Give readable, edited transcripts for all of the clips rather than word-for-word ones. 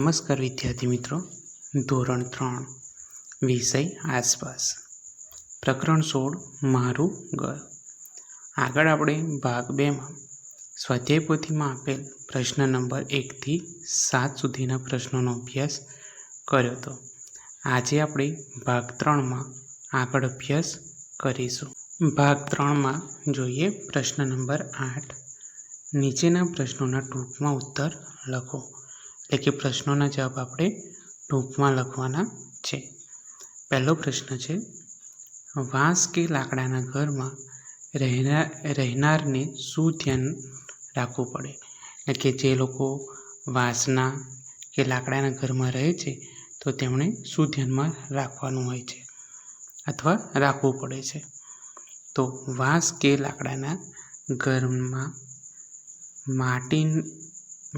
નમસ્કાર વિદ્યાર્થી મિત્રો, ધોરણ 3 વિષય આસપાસ, પ્રકરણ 16 મારું ઘર. આગળ આપણે ભાગ 2માં સ્વાધ્યાય પોથીમાં આપેલ પ્રશ્ન નંબર 1 થી 7 સુધીના પ્રશ્નોનો અભ્યાસ કર્યો હતો. આજે આપણે ભાગ 3માં આગળ અભ્યાસ કરીશું. ભાગ 3માં જોઈએ પ્રશ્ન નંબર 8. નીચેના પ્રશ્નોના ટૂંકમાં ઉત્તર લખો. એટલે કે પ્રશ્નોના જવાબ આપણે ટૂંકમાં લખવાના છે. પહેલો પ્રશ્ન છે, વાંસ કે લાકડાના ઘરમાં રહેનારને શું ધ્યાન રાખવું પડે? એટલે કે જે લોકો વાંસના કે લાકડાના ઘરમાં રહે છે તો તેમણે શું ધ્યાનમાં રાખવાનું હોય છે અથવા રાખવું પડે છે? તો વાંસ કે લાકડાના ઘરમાં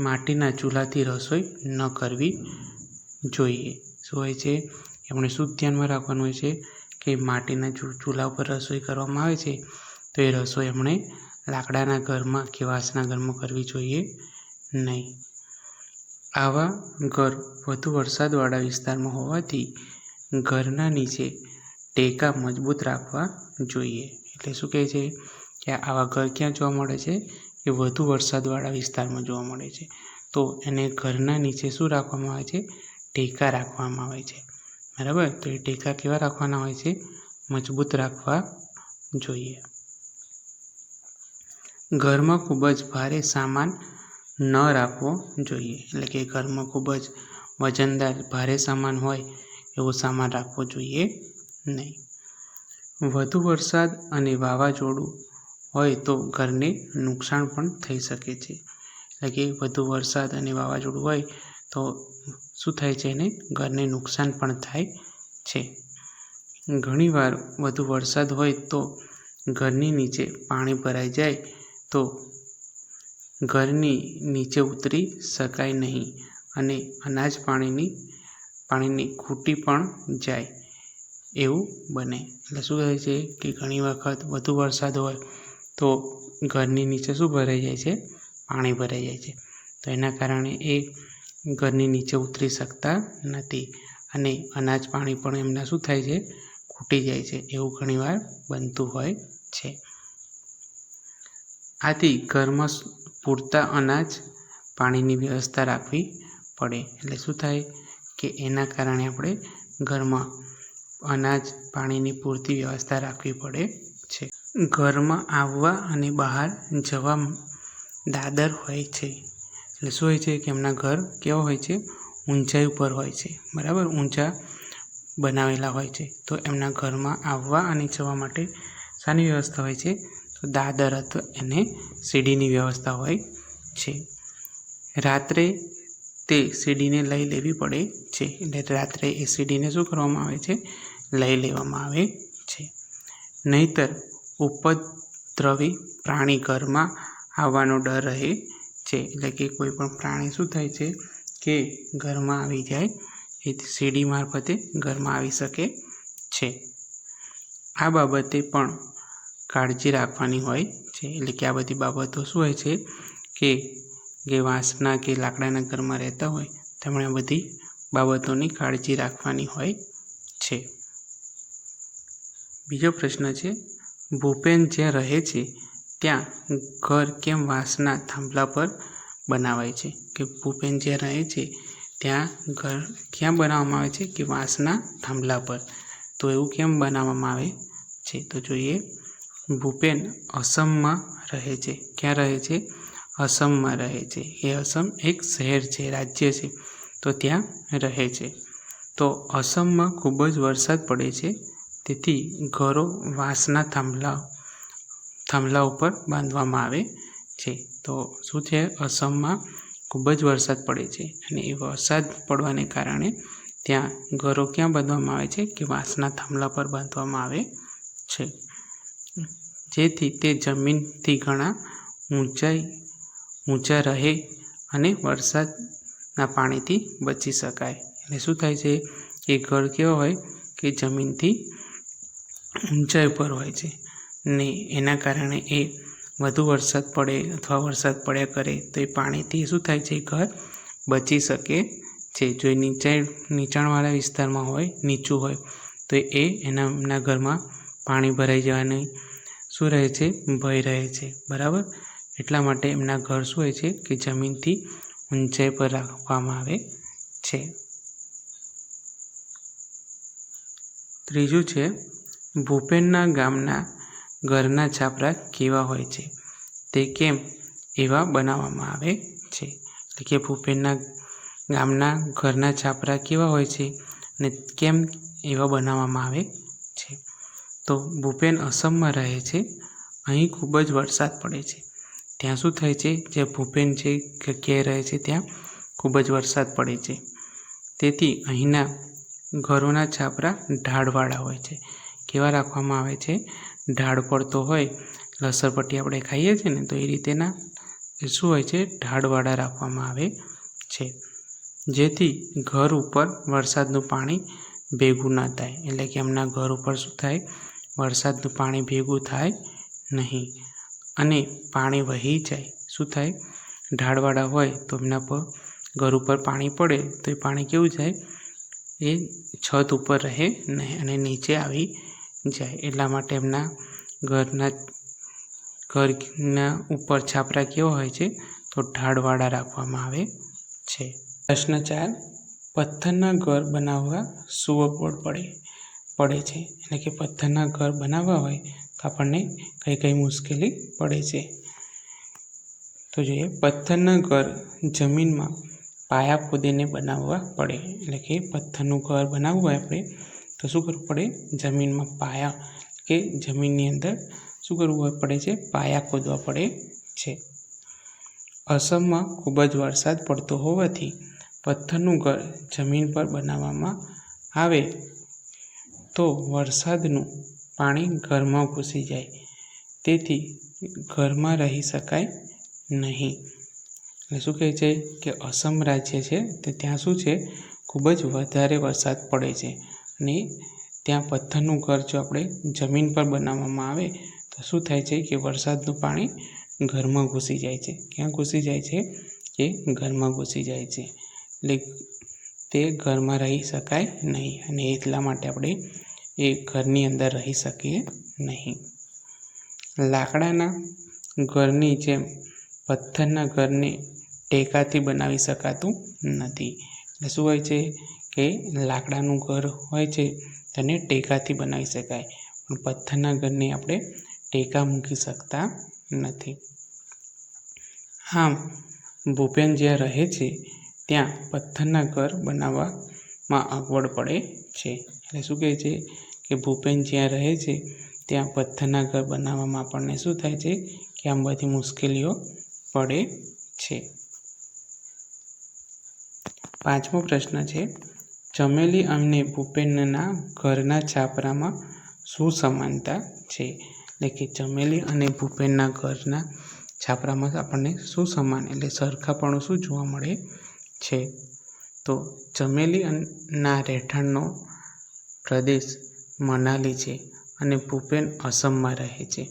માટીના ચૂલાથી રસોઈ ન કરવી જોઈએ. શું હોય છે? એમણે શું ધ્યાનમાં રાખવાનું હોય છે કે માટીના ચૂલા ઉપર રસોઈ કરવામાં આવે છે તો એ રસોઈ એમણે લાકડાના ઘરમાં કે વાંસના ઘરમાં કરવી જોઈએ નહીં. આવા ઘર વધુ વરસાદવાળા વિસ્તારમાં હોવાથી ઘરના નીચે ટેકા મજબૂત રાખવા જોઈએ. એટલે શું કહે છે કે આવા ઘર ક્યાં જોવા મળે છે? કે વધુ વરસાદવાળા વિસ્તારમાં જોવા મળે છે. તો એને ઘરના નીચે શું રાખવામાં આવે છે? ટેકા રાખવામાં આવે છે. બરાબર? તો એ ટેકા કેવા રાખવાના હોય છે? મજબૂત રાખવા જોઈએ. ઘરમાં ખૂબ જ ભારે સામાન ન રાખવો જોઈએ. એટલે કે ઘરમાં ખૂબ જ વજનદાર ભારે સામાન હોય એવો સામાન રાખવો જોઈએ નહીં. વધુ વરસાદ અને વાવાઝોડું હોય તો ઘરને નુકસાન પણ થઈ શકે છે. એટલે કે વધુ વરસાદ અને વાવાઝોડું હોય તો શું થાય છે? એને ઘરને નુકસાન પણ થાય છે. ઘણીવાર વધુ વરસાદ હોય તો ઘરની નીચે પાણી ભરાઈ જાય તો ઘરની નીચે ઉતરી શકાય નહીં અને અનાજ પાણીની ખૂટી પણ જાય એવું બને. એટલે શું થાય છે કે ઘણી વખત વધુ વરસાદ હોય તો ઘરની નીચે શું ભરાઈ જાય છે? પાણી ભરાઈ જાય છે. તો એના કારણે એ ઘરની નીચે ઉતરી શકતા નથી અને અનાજ પાણી પણ એમના શું થાય છે? ખૂટી જાય છે. એવું ઘણીવાર બનતું હોય છે. આથી ઘરમાં પૂરતા અનાજ પાણીની વ્યવસ્થા રાખવી પડે. એટલે શું થાય કે એના કારણે આપણે ઘરમાં અનાજ પાણીની પૂરતી વ્યવસ્થા રાખવી પડે છે. ઘરમાં આવવા અને બહાર જવા દાદર હોય છે. એટલે શું હોય છે કે એમના ઘર કેવા હોય છે? ઊંચાઈ ઉપર હોય છે. બરાબર? ઊંચા બનાવેલા હોય છે. તો એમના ઘરમાં આવવા અને જવા માટે શાની વ્યવસ્થા હોય છે? તો દાદર અથવા એને સીડીની વ્યવસ્થા હોય છે. રાત્રે તે સીડીને લઈ લેવી પડે છે. એટલે રાત્રે એ સીડીને શું કરવામાં આવે છે? લઈ લેવામાં આવે છે. નહીંતર ઉપદ્રવી પ્રાણી ઘરમાં આવવાનો ડર રહે છે. એટલે કે કોઈ પણ પ્રાણી શું થાય છે કે ઘરમાં આવી જાય, એ સીડી મારફતે ઘરમાં આવી શકે છે. આ બાબતે પણ કાળજી રાખવાની હોય છે. એટલે કે આ બધી બાબતો શું હોય છે કે જે વાંસના કે લાકડાના ઘરમાં રહેતા હોય તેમણે બધી બાબતોની કાળજી રાખવાની હોય છે. બીજો પ્રશ્ન છે, ભૂપેન જ્યાં રહે છે ત્યાં ઘર કેમ વાંસના થાંભલા પર બનાવાય છે? કે ભૂપેન જ્યાં રહે છે ત્યાં ઘર ક્યાં બનાવવામાં આવે છે? કે વાંસના થાંભલા પર. તો એવું કેમ બનાવવામાં આવે છે? તો જોઈએ, ભૂપેન અસમમાં રહે છે. ક્યાં રહે છે? અસમમાં રહે છે. એ અસમ એક શહેર છે, રાજ્ય છે. તો ત્યાં રહે છે. તો અસમમાં ખૂબ જ વરસાદ પડે છે. તેથી ઘરો વાંસના થાંભલા ઉપર બાંધવામાં આવે છે. તો શું છે? અસમમાં ખૂબ જ વરસાદ પડે છે અને એ વરસાદ પડવાને કારણે ત્યાં ઘરો ક્યાં બાંધવામાં આવે છે? કે વાંસના થાંભલા પર બાંધવામાં આવે છે. જેથી તે જમીનથી ઘણા ઊંચા રહે અને વરસાદના પાણીથી બચી શકાય. એટલે શું થાય છે કે ઘર કેવો હોય કે જમીનથી ઊંચાઈ પર હોય છે ને એના કારણે એ વધુ વરસાદ પડે અથવા વરસાદ પડ્યા કરે તો એ પાણીથી શું થાય છે? ઘર બચી શકે છે, જો એ નીચાણવાળા વિસ્તારમાં હોય, નીચું હોય, તો એમના ઘરમાં પાણી ભરાઈ જવાની શું રહે છે, ભય રહે છે, બરાબર. એટલા માટે એમના ઘર શું હોય છે કે જમીનથી ઊંચાઈ પર રાખવામાં આવે છે. ત્રીજું છે, ભૂપેનના ગામના ઘરના છાપરા કેવા હોય છે, તે કેમ એવા બનાવવામાં આવે છે. એટલે કે ભૂપેનના ગામના ઘરના છાપરા કેવા હોય છે અને કેમ એવા બનાવવામાં આવે છે. તો ભૂપેન અસમમાં રહે છે. અહીં ખૂબ જ વરસાદ પડે છે. ત્યાં શું થાય છે, જે ભૂપેન જે જગ્યાએ રહે છે ત્યાં ખૂબ જ વરસાદ પડે છે. તેથી અહીંના ઘરોના છાપરા ઢાળવાળા હોય છે. કેવા રાખવામાં આવે છે, ઢાળ પડતો હોય, લસરપટ્ટી આપણે ખાઈએ છીએ ને, તો એ રીતેના શું હોય છે, ઢાળવાળા રાખવામાં આવે છે, જેથી ઘર ઉપર વરસાદનું પાણી ભેગું ના થાય. એટલે કે એમના ઘર ઉપર શું થાય, વરસાદનું પાણી ભેગું થાય નહીં અને પાણી વહી જાય. શું થાય, ઢાળવાળા હોય તો એમના પર ઘર ઉપર પાણી પડે તો એ પાણી કેવું જાય, એ છત ઉપર રહે નહીં અને નીચે આવી જાય. એટલા માટે એમના ઘરના ઉપર છાપરા કેવા હોય છે, તો ઢાળવાળા રાખવામાં આવે છે. પ્રશ્ન 4, પથ્થરના ઘર બનાવવા શું અગવડ પડે છે. એટલે કે પથ્થરના ઘર બનાવવા હોય તો આપણને કઈ મુશ્કેલી પડે છે. તો જોઈએ, પથ્થરના ઘર જમીનમાં પાયા ખોદીને બનાવવા પડે. એટલે કે પથ્થરનું ઘર બનાવવું હોય આપણે તો શું કરવું પડે, જમીનમાં પાયા કે જમીનની અંદર શું કરવું પડે છે, પાયા ખોદવા પડે છે. અસમમાં ખૂબ જ વરસાદ પડતો હોવાથી પથ્થરનું ઘર જમીન પર બનાવવામાં આવે તો વરસાદનું પાણી ઘરમાં ઘૂસી જાય, તેથી ઘરમાં રહી શકાય નહીં. એટલે શું કહે છે કે અસમ રાજ્ય છે તો ત્યાં શું છે, ખૂબ જ વધારે વરસાદ પડે છે અને ત્યાં પથ્થરનું ઘર જો આપણે જમીન પર બનાવવામાં આવે તો શું થાય છે કે વરસાદનું પાણી ઘરમાં ઘૂસી જાય છે. ક્યાં ઘૂસી જાય છે, કે ઘરમાં ઘૂસી જાય છે. એટલે તે ઘરમાં રહી શકાય નહીં અને એટલા માટે આપણે એ ઘરની અંદર રહી શકીએ નહીં. લાકડાના ઘરની જેમ પથ્થરના ઘરને ટેકાથી બનાવી શકાતું નથી. એટલે શું હોય છે કે લાકડાનું ઘર હોય છે તેને ટેકાથી બનાવી શકાય, પણ પથ્થરના ઘરને આપણે ટેકા મૂકી શકતા નથી. આમ ભૂપેન જ્યાં રહે છે ત્યાં પથ્થરના ઘર બનાવવામાં અગવડ પડે છે. એટલે શું કહે છે કે ભૂપેન જ્યાં રહે છે ત્યાં પથ્થરના ઘર બનાવવામાં આપણને શું થાય છે કે આમ બધી મુશ્કેલીઓ પડે છે. 5મો પ્રશ્ન છે, ચમેલી અને ભૂપેનના ઘરના છાપરામાં શું સમાનતા છે. એટલે કે ચમેલી અને ભૂપેનના ઘરના છાપરામાં આપણને શું સમાન એટલે સરખાપણું શું જોવા મળે છે. તો ચમેલીના રહેઠાણનો પ્રદેશ મનાલી છે અને ભૂપેન અસમમાં રહે છે.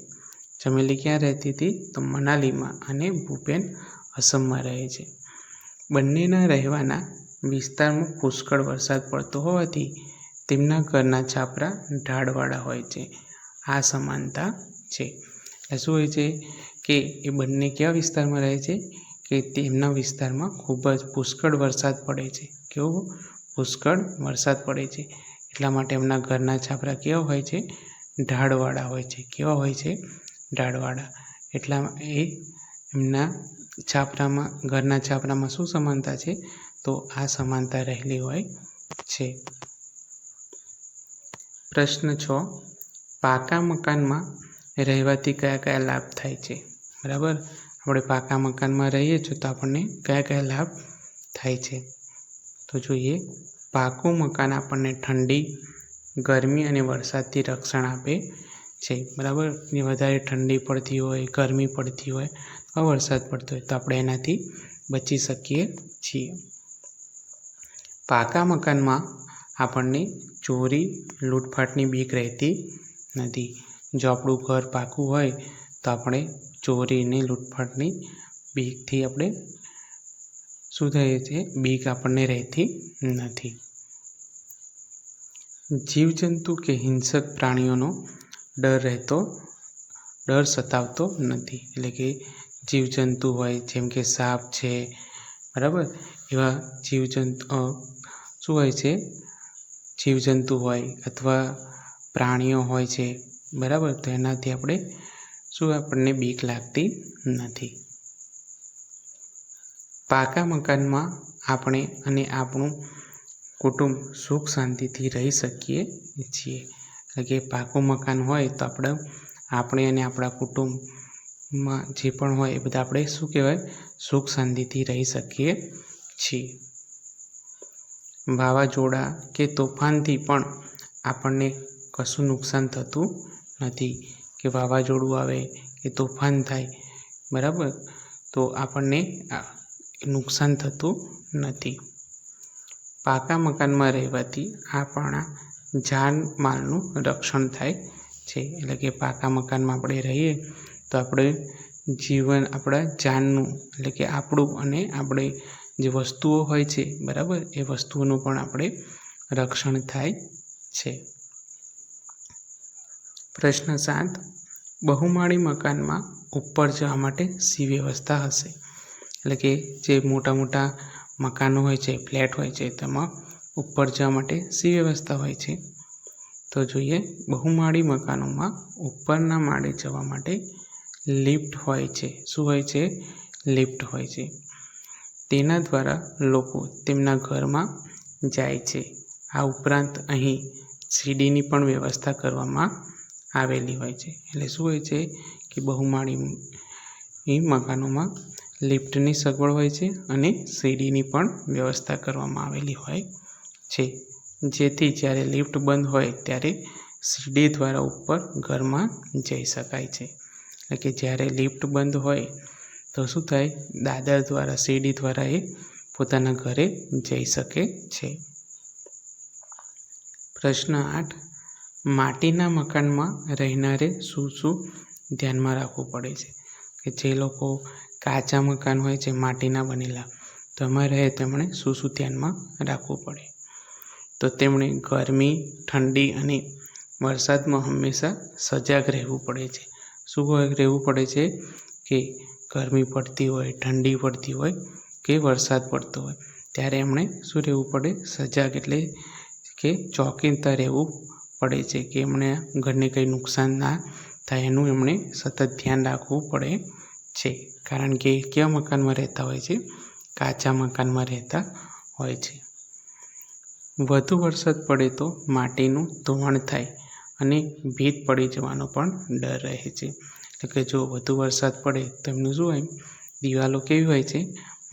ચમેલી ક્યાં રહેતી હતી, તો મનાલીમાં, અને ભૂપેન અસમમાં રહે છે. બંનેના રહેવાના વિસ્તારમાં પુષ્કળ વરસાદ પડતો હોવાથી તેમના ઘરના છાપરા ઢાળવાળા હોય છે. આ સમાનતા છે. એટલે શું હોય છે કે એ બંને કેવા વિસ્તારમાં રહે છે, કે તેમના વિસ્તારમાં ખૂબ જ પુષ્કળ વરસાદ પડે છે. કેવો પુષ્કળ વરસાદ પડે છે, એટલા માટે એમના ઘરના છાપરા કેવા હોય છે, ઢાળવાળા હોય છે. કેવા હોય છે, ઢાળવાળા. એટલા એમના ઘરના છાપરામાં શું સમાનતા છે, તો આ સમાનતા રહેલી હોય છે. પ્રશ્ન 6, પાકા મકાનમાં રહેવાથી કયા લાભ થાય છે. બરાબર, આપણે પાકા મકાનમાં રહીએ છીએ તો આપણને કયા લાભ થાય છે. તો જોઈએ, પાકું મકાન આપણને ઠંડી, ગરમી અને વરસાદથી રક્ષણ આપે છે. બરાબર, વધારે ઠંડી પડતી હોય, ગરમી પડતી હોય, વરસાદ પડતો હોય તો આપણે એનાથી બચી શકીએ છીએ. પાકા મકાનમાં આપણને ચોરી, લૂંટફાટની બીક રહેતી નથી. જો આપણું ઘર પાકું હોય તો આપણે ચોરીને લૂંટફાટની બીકથી આપણે શું થાય છે, બીક આપણને રહેતી નથી. જીવજંતુ કે હિંસક પ્રાણીઓનો ડર સતાવતો નથી. એટલે કે જીવજંતુ હોય જેમ કે સાપ છે, બરાબર, એવા જીવજંતુ શું હોય છે, જીવજંતુ હોય અથવા પ્રાણીઓ હોય છે, બરાબર, તો એનાથી આપણને બીક લાગતી નથી. પાકા મકાનમાં આપણે અને આપણું કુટુંબ સુખ શાંતિથી રહી શકીએ છીએ. એટલે કે પાકું મકાન હોય તો આપણે અને આપણા કુટુંબમાં જે પણ હોય એ બધા આપણે શું કહેવાય, સુખ શાંતિથી રહી શકીએ છીએ. વાવાઝોડા કે તોફાનથી પણ આપણને કશું નુકસાન થતું નથી. કે વાવાઝોડું આવે કે તોફાન થાય, બરાબર, તો આપણને નુકસાન થતું નથી. પાકા મકાનમાં રહેવાથી આપણા જાનમાલનું રક્ષણ થાય છે. એટલે કે પાકા મકાનમાં આપણે રહીએ તો આપણા જાનનું, એટલે કે આપણું અને આપણે જે વસ્તુઓ હોય છે, બરાબર, એ વસ્તુઓનું પણ રક્ષણ થાય છે. પ્રશ્ન 7. બહુમાળી મકાનમાં ઉપર જવા માટે શી વ્યવસ્થા હશે? એટલે કે જે મોટા મોટા મકાનો હોય છે, ફ્લેટ હોય છે, તેમાં ઉપર જવા માટે શી વ્યવસ્થા હોય છે? તો જોઈએ, બહુમાળી મકાનોમાં ઉપરના માળે જવા માટે લિફ્ટ હોય છે. શું હોય છે? લિફ્ટ હોય છે. તેના દ્વારા લોકો તેમના ઘરમાં જાય છે. આ ઉપરાંત અહીં સીડીની પણ વ્યવસ્થા કરવામાં આવેલી હોય છે. એટલે શું હોય છે કે બહુમાળી મકાનોમાં લિફ્ટની સગવડ હોય છે અને સીડીની પણ વ્યવસ્થા કરવામાં આવેલી હોય છે, જેથી જ્યારે લિફ્ટ બંધ હોય ત્યારે સીડી દ્વારા ઉપર ઘરમાં જઈ શકાય છે. એટલે કે જ્યારે લિફ્ટ બંધ હોય તો શું થાય, દાદર દ્વારા, સીડી દ્વારા એ પોતાના ઘરે જઈ શકે છે. પ્રશ્ન 8. માટીના મકાનમાં રહેનારે શું ધ્યાનમાં રાખવું પડે છે? કે જે લોકો કાચા મકાન હોય છે, માટીના બનેલા, તો એમાં રહે તેમણે શું ધ્યાનમાં રાખવું પડે? તો તેમણે ગરમી, ઠંડી અને વરસાદમાં હંમેશા સજાગ રહેવું પડે છે. શું રહેવું પડે છે? કે ગરમી પડતી હોય, ઠંડી પડતી હોય કે વરસાદ પડતો હોય, ત્યારે એમણે શું રહેવું પડે? સજાગ, એટલે કે ચોકીદાર રહેવું પડે છે કે એમણે ઘરને કંઈ નુકસાન ના થાય એનું એમણે સતત ધ્યાન રાખવું પડે છે. કારણ કે કેવા મકાનમાં રહેતા હોય છે? કાચા મકાનમાં રહેતા હોય છે. વધુ વરસાદ પડે તો માટીનું ધોવાણ થાય અને ભીત પડી જવાનો પણ ડર રહે છે. એટલે કે જો વધુ વરસાદ પડે તો એમનું શું હોય, દિવાલો કેવી હોય છે?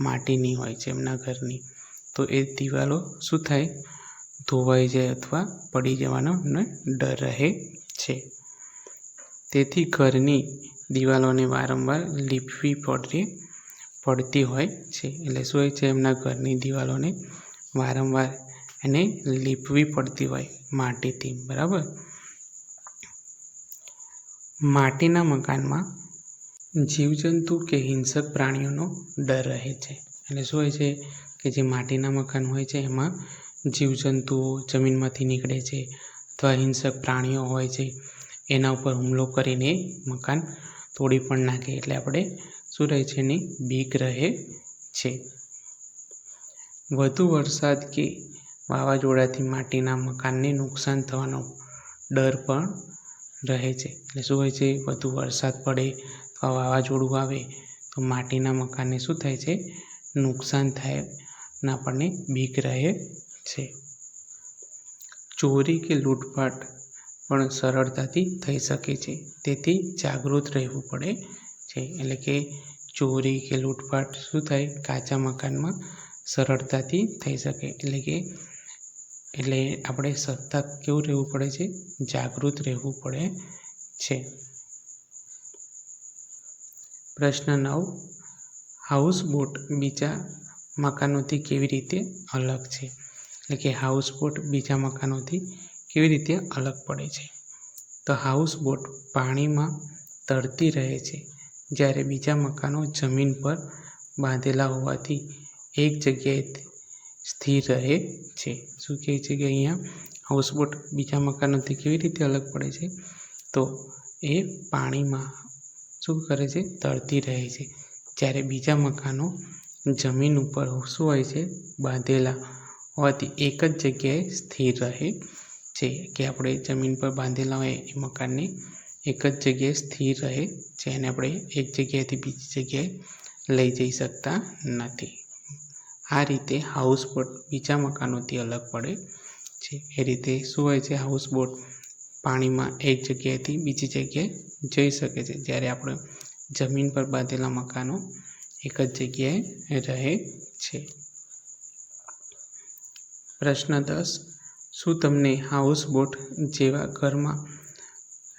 માટીની હોય છે એમના ઘરની, તો એ દિવાલો શું થાય, ધોવાઈ જાય અથવા પડી જવાનો ડર રહે છે. તેથી ઘરની દિવાલોને વારંવાર લીપવી પડતી હોય છે. એટલે શું હોય છે, એમના ઘરની દિવાલોને વારંવાર એને લીપવી પડતી હોય માટીથી, બરાબર. માટીના મકાનમાં જીવજંતુ કે હિંસક પ્રાણીઓનો ડર રહે છે. એટલે શું હોય છે કે જે માટીના મકાન હોય છે એમાં જીવજંતુઓ જમીનમાંથી નીકળે છે અથવા હિંસક પ્રાણીઓ હોય છે, એના ઉપર હુમલો કરીને મકાન તોડી પણ નાખે. એટલે આપણે શું રહે છે, એની બીક રહે છે. વધુ વરસાદ કે વાવાઝોડાથી માટીના મકાનને નુકસાન થવાનો ડર પણ રહે છે. એટલે શું હોય છે, વધુ વરસાદ પડે અથવા વાવાઝોડું આવે તો માટીના મકાનને શું થાય છે, નુકસાન થાય અને આપણને બીક રહે છે. ચોરી કે લૂંટફાટ પણ સરળતાથી થઈ શકે છે, તેથી જાગૃત રહેવું પડે છે. એટલે કે ચોરી કે લૂંટફાટ શું થાય, કાચા મકાનમાં સરળતાથી થઈ શકે. એટલે આપણે સતત કેવું રહેવું પડે છે, જાગૃત રહેવું પડે છે. પ્રશ્ન 9. હાઉસબોટ બીજા મકાનોથી કેવી રીતે અલગ છે? એટલે કે હાઉસબોટ બીજા મકાનોથી કેવી રીતે અલગ પડે છે? તો હાઉસબોટ પાણીમાં તરતી રહે છે, જ્યારે બીજા મકાનો જમીન પર બાંધેલા હોવાથી એક જગ્યાએ સ્થિર રહે છે. શું કહે છે કે અહીંયા હાઉસબોટ બીજા મકાનોથી કેવી રીતે અલગ પડે છે? તો એ પાણીમાં શું કરે છે? તરતી રહે છે. જ્યારે બીજા મકાનો જમીન ઉપર શું હોય છે? બાંધેલા હોવાથી એક જ જગ્યાએ સ્થિર રહે છે. કે આપણે જમીન પર બાંધેલા હોય એ મકાનને એક જ જગ્યાએ સ્થિર રહે છે અને આપણે એક જગ્યાએથી બીજી જગ્યાએ લઈ જઈ શકતા નથી. આ રીતે હાઉસબોટ બીજા મકાનોથી અલગ પડે છે. એ રીતે શું હોય છે? હાઉસબોટ પાણીમાં એક જગ્યાએથી બીજી જગ્યાએ જઈ શકે છે, જ્યારે આપણે જમીન પર બાંધેલા મકાનો એક જ જગ્યાએ રહે છે. પ્રશ્ન 10. શું તમને હાઉસબોટ જેવા ઘરમાં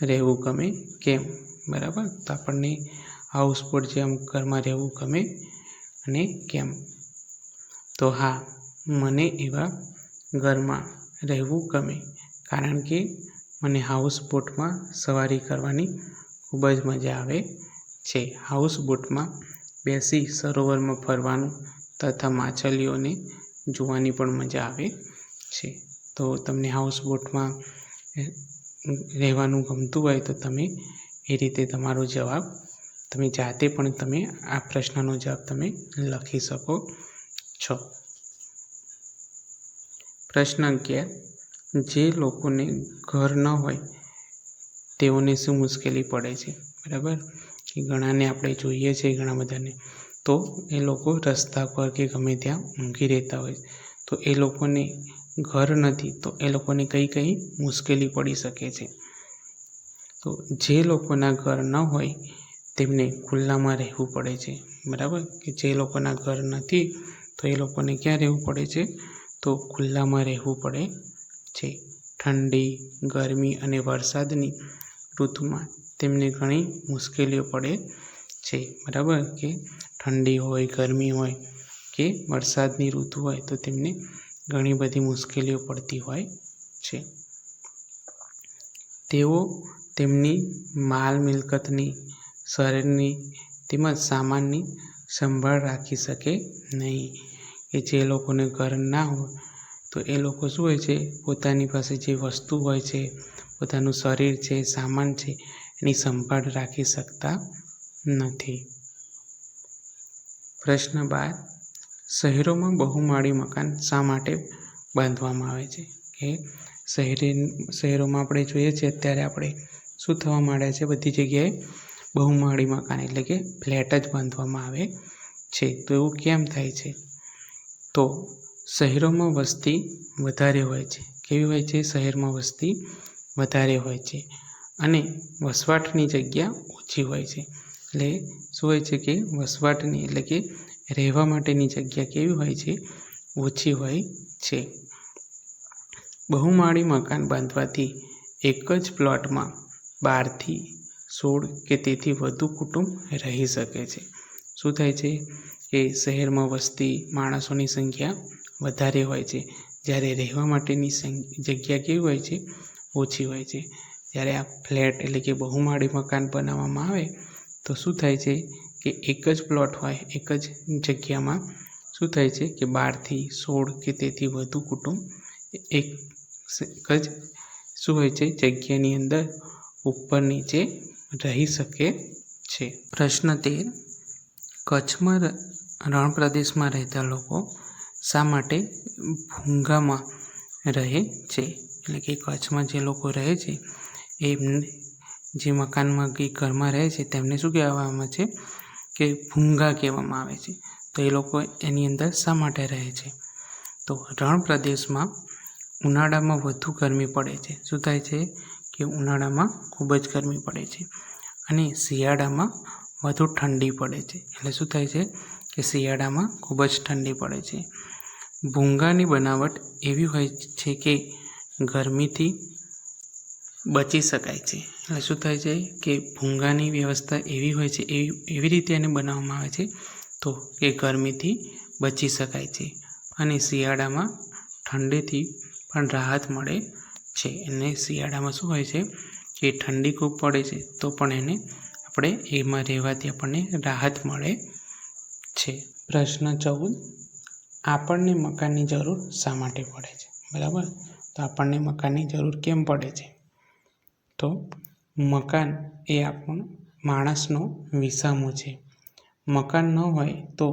રહેવું ગમે? કેમ? બરાબર, તો આપણને હાઉસબોટ જેવા ઘરમાં રહેવું ગમે અને કેમ? તો હા, મને એવા ઘરમાં રહેવું ગમે, કારણ કે મને હાઉસબોટમાં સવારી કરવાની ખૂબ જ મજા આવે છે. હાઉસબોટમાં બેસી સરોવરમાં ફરવાનું તથા માછલીઓને જોવાની પણ મજા આવે છે. તો તમને હાઉસબોટમાં રહેવાનું ગમતું હોય તો તમે એ રીતે તમારો જવાબ તમે જાતે પણ તમે આ પ્રશ્નનો જવાબ તમે લખી શકો છો. પ્રશ્ન 11. જે લોકોને ઘર ન હોય તેઓને શું મુશ્કેલી પડે છે? બરાબર, કે ઘણાને આપણે જોઈએ છે, ઘણા બધાને તો એ લોકો રસ્તા પર કે ગમે ત્યાં ઊંઘી રહેતા હોય, તો એ લોકોને ઘર નથી તો એ લોકોને કઈ મુશ્કેલી પડી શકે છે? તો જે લોકોના ઘર ન હોય તેમને ખુલ્લામાં રહેવું પડે છે. બરાબર, કે જે લોકોના ઘર નથી તો એ લોકોને ક્યાં રહેવું પડે છે? તો ખુલ્લામાં રહેવું પડે છે. ઠંડી, ગરમી અને વરસાદની ઋતુમાં તેમને ઘણી મુશ્કેલીઓ પડે છે. બરાબર, કે ઠંડી હોય, ગરમી હોય કે વરસાદની ઋતુ હોય તો તેમને ઘણી બધી મુશ્કેલીઓ પડતી હોય છે. તેઓ તેમની માલ મિલકતની, શરીરની તેમજ સામાનની સંભાળ રાખી શકે નહીં. કે જે લોકોને ઘર ના હોય તો એ લોકો શું હોય છે? પોતાની પાસે જે વસ્તુ હોય છે, પોતાનું શરીર છે, સામાન છે, એની સંભાળ રાખી શકતા નથી. પ્રશ્ન 12. શહેરોમાં બહુમાળી મકાન શા માટે બાંધવામાં આવે છે? કે શહેરોમાં આપણે જોઈએ છીએ અત્યારે આપણે શું થવા માંડ્યા છે? બધી જગ્યાએ બહુમાળી મકાન એટલે કે ફ્લેટ જ બાંધવામાં આવે છે. તો એવું કેમ થાય છે? તો શહેરોમાં વસ્તી વધારે હોય છે. કેવી હોય છે? શહેરમાં વસ્તી વધારે હોય છે અને વસવાટની જગ્યા ઓછી હોય છે. એટલે શું હોય છે કે વસવાટની એટલે કે રહેવા માટેની જગ્યા કેવી હોય છે? ઓછી હોય છે. બહુમાળી મકાન બાંધવાથી એક જ પ્લોટમાં 12થી 16 કે તેથી વધુ કુટુંબ રહી શકે છે. શું થાય છે કે શહેરમાં વસ્તી માણસોની સંખ્યા વધારે હોય છે, જ્યારે રહેવા માટેની જગ્યા કેવી હોય છે? ઓછી હોય છે. જ્યારે આ ફ્લેટ એટલે કે બહુમાળી મકાન બનાવવામાં આવે તો શું થાય છે કે એક જ પ્લોટ હોય, એક જ જગ્યામાં શું થાય છે કે 12થી 16 કે તેથી વધુ કુટુંબ એક જ શું હોય છે? જગ્યાની અંદર ઉપર નીચે રહી શકે છે. પ્રશ્ન 13. કચ્છમાં રણ પ્રદેશમાં રહેતા લોકો શા માટે ભૂંગામાં રહે છે? એટલે કે કચ્છમાં જે લોકો રહે છે એમને જે મકાનમાં કે ઘરમાં રહે છે તેમને શું કહેવામાં છે? કે ભૂંગા કહેવામાં આવે છે. તો એ લોકો એની અંદર શા માટે રહે છે? તો રણ પ્રદેશમાં ઉનાળામાં વધુ ગરમી પડે છે. શું થાય છે કે ઉનાળામાં ખૂબ જ ગરમી પડે છે અને શિયાળામાં વધુ ઠંડી પડે છે. એટલે શું થાય છે કે શિયાળામાં ખૂબ જ ઠંડી પડે છે. ભૂંગાની બનાવટ એવી હોય છે કે ગરમીથી બચી શકાય છે. એટલે શું થાય છે કે ભૂંગાની વ્યવસ્થા એવી હોય છે, એવી રીતે એને બનાવવામાં આવે છે તો કે ગરમીથી બચી શકાય છે અને શિયાળામાં ઠંડીથી પણ રાહત મળે છે. અને શિયાળામાં શું હોય છે કે ઠંડી ખૂબ પડે છે તો પણ આપણે એમાં રહેવાથી આપણને રાહત મળે છે. પ્રશ્ન 14. આપણને મકાનની જરૂર શા માટે પડે છે? બરાબર, તો આપણને મકાનની જરૂર કેમ પડે છે? તો મકાન એ માણસનો વિસામો છે. મકાન ન હોય તો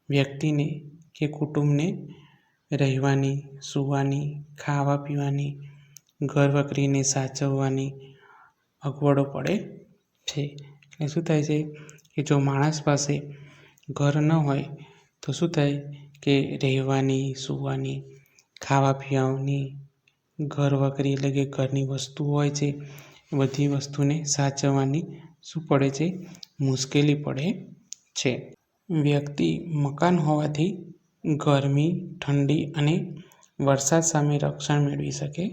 વ્યક્તિને કે કુટુંબને રહેવાની, સૂવાની, ખાવા પીવાની, ઘર વકરીને સાચવવાની અગવડો પડે છે. એટલે શું થાય છે કે જો માણસ પાસે ઘર ન હોય તો શું થાય કે રહેવાની, સૂવાની, ખાવા પીવાની, ઘર વકરી એટલે કે ઘરની વસ્તુ હોય છે બધી વસ્તુને સાચવવાની શું પડે છે? મુશ્કેલી પડે છે. વ્યક્તિ મકાન હોવાથી ગરમી, ઠંડી અને વરસાદ સામે રક્ષણ મેળવી શકે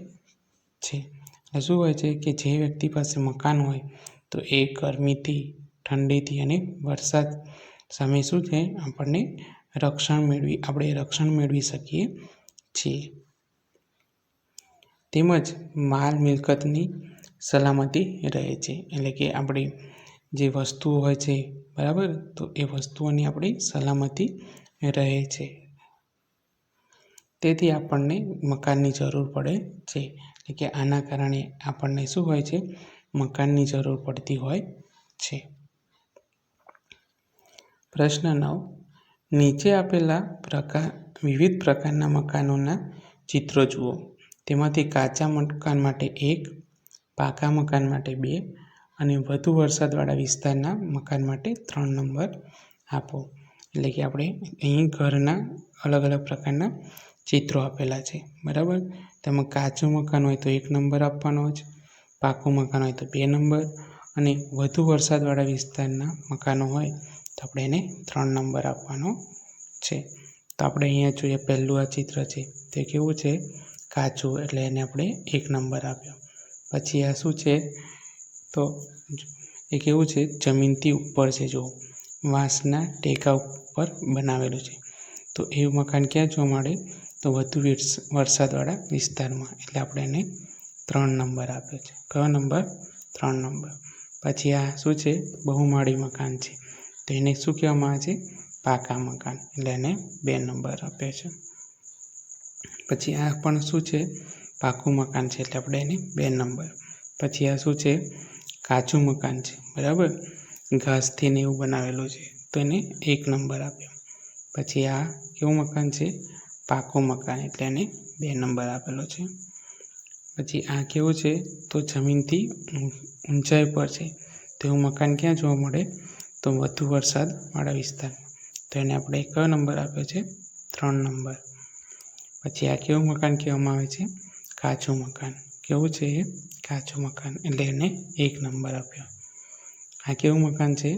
છે. એટલે શું હોય છે કે જે વ્યક્તિ પાસે મકાન હોય તો એ ગરમીથી, ઠંડીથી અને વરસાદ સામે શું છે આપણે રક્ષણ મેળવી શકીએ છીએ. તેમજ માલ મિલકતની સલામતી રહે છે. એટલે કે આપણી જે વસ્તુઓ હોય છે બરાબર, તો એ વસ્તુઓની આપણી સલામતી રહે છે. તેથી આપણને મકાનની જરૂર પડે છે. એટલે કે આના કારણે આપણને શું હોય છે? મકાનની જરૂર પડતી હોય છે. પ્રશ્ન 9. નીચે આપેલા વિવિધ પ્રકારના મકાનોના ચિત્રો જુઓ. તેમાંથી કાચા મકાન માટે 1, પાકા મકાન માટે 2 અને વધુ વરસાદવાળા વિસ્તારના મકાન માટે 3 નંબર આપો. એટલે કે આપણે અહીં ઘરના અલગ અલગ પ્રકારના ચિત્રો આપેલા છે. બરાબર, તેમાં કાચું મકાન હોય તો 1 નંબર આપવાનો જ, પાકું મકાન હોય તો 2 નંબર અને વધુ વરસાદવાળા વિસ્તારના મકાનો હોય તો આપણે એને 3 નંબર આપવાનો છે. તો આપણે અહીંયા જોઈએ પહેલું આ ચિત્ર છે તે કેવું છે? કાચું, એટલે એને આપણે 1 નંબર આપ્યો. પછી આ શું છે? તો એ કેવું છે? જમીનથી ઉપર છે. જો વાંસના ટેકા ઉપર બનાવેલું છે. તો એ મકાન ક્યાં જોવા મળે? તો વધુ વરસાદવાળા વિસ્તારમાં, એટલે આપણે એને 3 નંબર આપ્યો છે. કયો નંબર? 3 નંબર. પછી આ શું છે? બહુમાળી મકાન છે. તો એને શું કહેવામાં આવે છે? પાકા મકાન, એટલે એને 2 નંબર આપ્યો છે. પછી આ પણ શું છે? પાકું મકાન છે, એટલે આપણે એને 2 નંબર. પછી આ શું છે? કાચું મકાન છે. બરાબર, ઘાસથી ને એવું બનાવેલું છે, તો એને 1 નંબર આપ્યો. પછી આ કેવું મકાન છે? પાકું મકાન, એટલે એને 2 નંબર આપેલો છે. પછી આ કેવું છે? તો જમીનથી ઊંચાઈ પર છે. તો એવું મકાન ક્યાં જોવા મળે? તો વધુ વરસાદવાળા વિસ્તારમાં, તો એને આપણે કયો નંબર આપ્યો છે? 3 નંબર. પછી આ કેવું મકાન કહેવામાં આવે છે? કાચું મકાન. કેવું છે એ? કાચું મકાન, એટલે એને 1 નંબર આપ્યો. આ કેવું મકાન છે?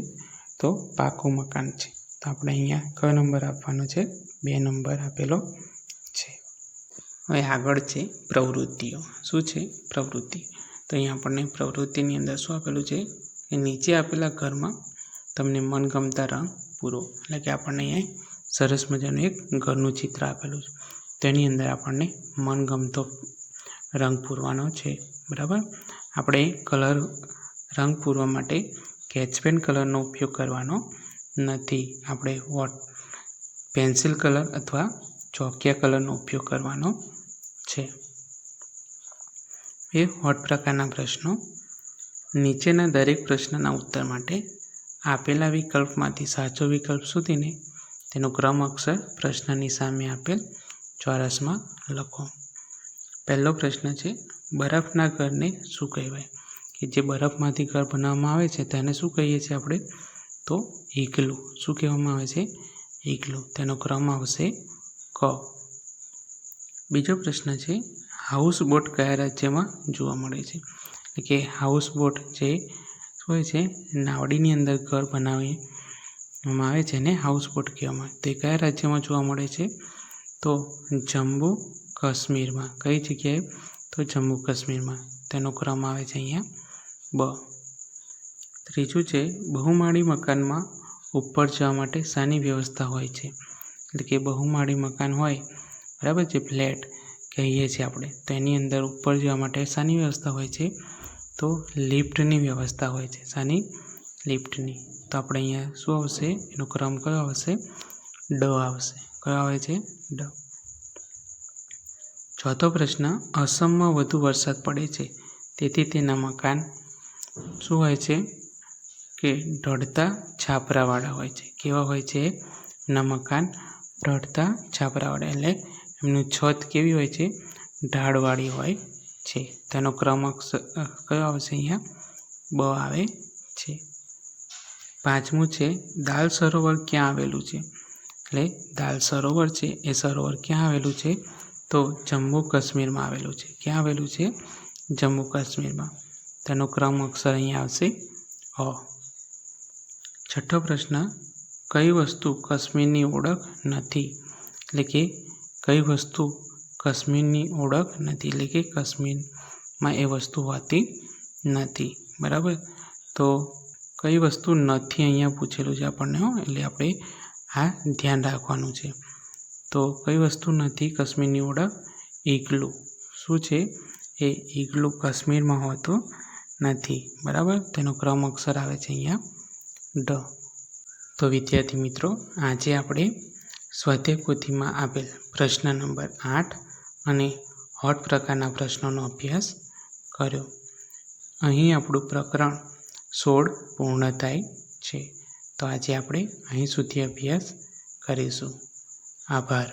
તો પાકું મકાન છે. તો આપણે અહીંયા કયો નંબર આપવાનો છે? 2 નંબર આપેલો છે. હવે આગળ છે પ્રવૃત્તિઓ. શું છે? પ્રવૃત્તિ. તો અહીંયા આપણને પ્રવૃત્તિની અંદર શું આપેલું છે કે નીચે આપેલા ઘરમાં તમને મનગમતા રંગ પૂરો. એટલે કે આપણને અહીંયા સરસ મજાનું એક ઘરનું ચિત્ર આપેલું છે. તેની અંદર આપણને મનગમતો રંગ પૂરવાનો છે. બરાબર, આપણે રંગ પૂરવા માટે સ્કેચ પેન કલરનો ઉપયોગ કરવાનો નથી. આપણે પેન્સિલ કલર અથવા ચોકિયા કલરનો ઉપયોગ કરવાનો છે. એ હોટ પ્રકારના પ્રશ્નો. નીચેના દરેક પ્રશ્નના ઉત્તર માટે આપેલા વિકલ્પમાંથી સાચો વિકલ્પ શોધીને તેનો ક્રમ અક્ષર પ્રશ્નની સામે આપેલ ચોરસમાં લખો. પહેલો પ્રશ્ન છે, બરફના ઘરને શું કહેવાય? કે જે બરફમાંથી ઘર બનાવવામાં આવે છે તેને શું કહીએ છીએ આપણે? તો ઇગ્લુ. શું કહેવામાં આવે છે? ઇગ્લુ. તેનો ક્રમ આવશે ક. બીજો પ્રશ્ન છે, હાઉસબોટ કયા રાજ્યમાં જોવા મળે છે? એટલે કે હાઉસબોટ જે શું હોય છે? નાવડીની અંદર ઘર બનાવવામાં આવે છે ને હાઉસબોટ કહેવામાં. તે કયા રાજ્યમાં જોવા મળે છે? તો જમ્મુ કાશ્મીરમાં. કઈ જગ્યાએ? તો જમ્મુ કાશ્મીરમાં. તેનો ક્રમ આવે છે અહીંયા બ. ત્રીજું છે, બહુમાળી મકાનમાં ઉપર જવા માટે શાની વ્યવસ્થા હોય છે? એટલે કે બહુમાળી મકાન હોય, બરાબર, જે ફ્લેટ કહીએ છીએ આપણે, તો એની અંદર ઉપર જવા માટે શાની વ્યવસ્થા હોય છે? તો લિફ્ટની વ્યવસ્થા હોય છે. શાની? લિફ્ટની. તો આપણે અહીંયા શું આવશે? એનો ક્રમ કયો આવશે? ડ આવશે. કયો આવે છે? ડ. ચોથો પ્રશ્ન, અસમમાં વધુ વરસાદ પડે છે તેથી તેના મકાન શું હોય છે? કે ઢળતા છાપરાવાળા હોય છે. કેવા હોય છે? એમના મકાન ઢળતા છાપરાવાળા, એટલે એમનું છત કેવી હોય છે? ઢાળવાળી હોય છે. તેનો ક્રમાંક કયો આવશે? અહીંયા બ આવે છે. પાંચમું છે, દાલ સરોવર ક્યાં આવેલું છે? એટલે દાલ સરોવર છે એ સરોવર ક્યાં આવેલું છે? તો જમ્મુ કાશ્મીરમાં આવેલું છે. ક્યાં આવેલું છે? જમ્મુ કાશ્મીરમાં. તેનો ક્રમ અક્ષર અહીંયા આવશે અ. છઠ્ઠો પ્રશ્ન, કઈ વસ્તુ કાશ્મીરની ઓળખ નથી? એટલે કે કઈ વસ્તુ કાશ્મીરની ઓળખ નથી, એટલે કે કાશ્મીરમાં એ વસ્તુ હોતી નથી. બરાબર, તો કઈ વસ્તુ નથી અહીંયા પૂછેલું છે આપણને, એટલે આપણે આ ધ્યાન રાખવાનું છે. તો કઈ વસ્તુ નથી કાશ્મીરની ઓળખ? ઈગલું. શું છે? એ ઈગલું કાશ્મીરમાં હોતું નથી. બરાબર, તેનો ક્રમ અક્ષર આવે છે અહીંયા ડ. તો વિદ્યાર્થી મિત્રો, આજે આપણે સ્વાધ્યાય પોથીમાં આપેલ પ્રશ્ન નંબર 8 અને હોટ પ્રકારના પ્રશ્નોનો અભ્યાસ કર્યો. અહીં આપણું પ્રકરણ 16 પૂર્ણ થાય છે. તો આજે આપણે અહીં સુધી અભ્યાસ કરીશું. આભાર.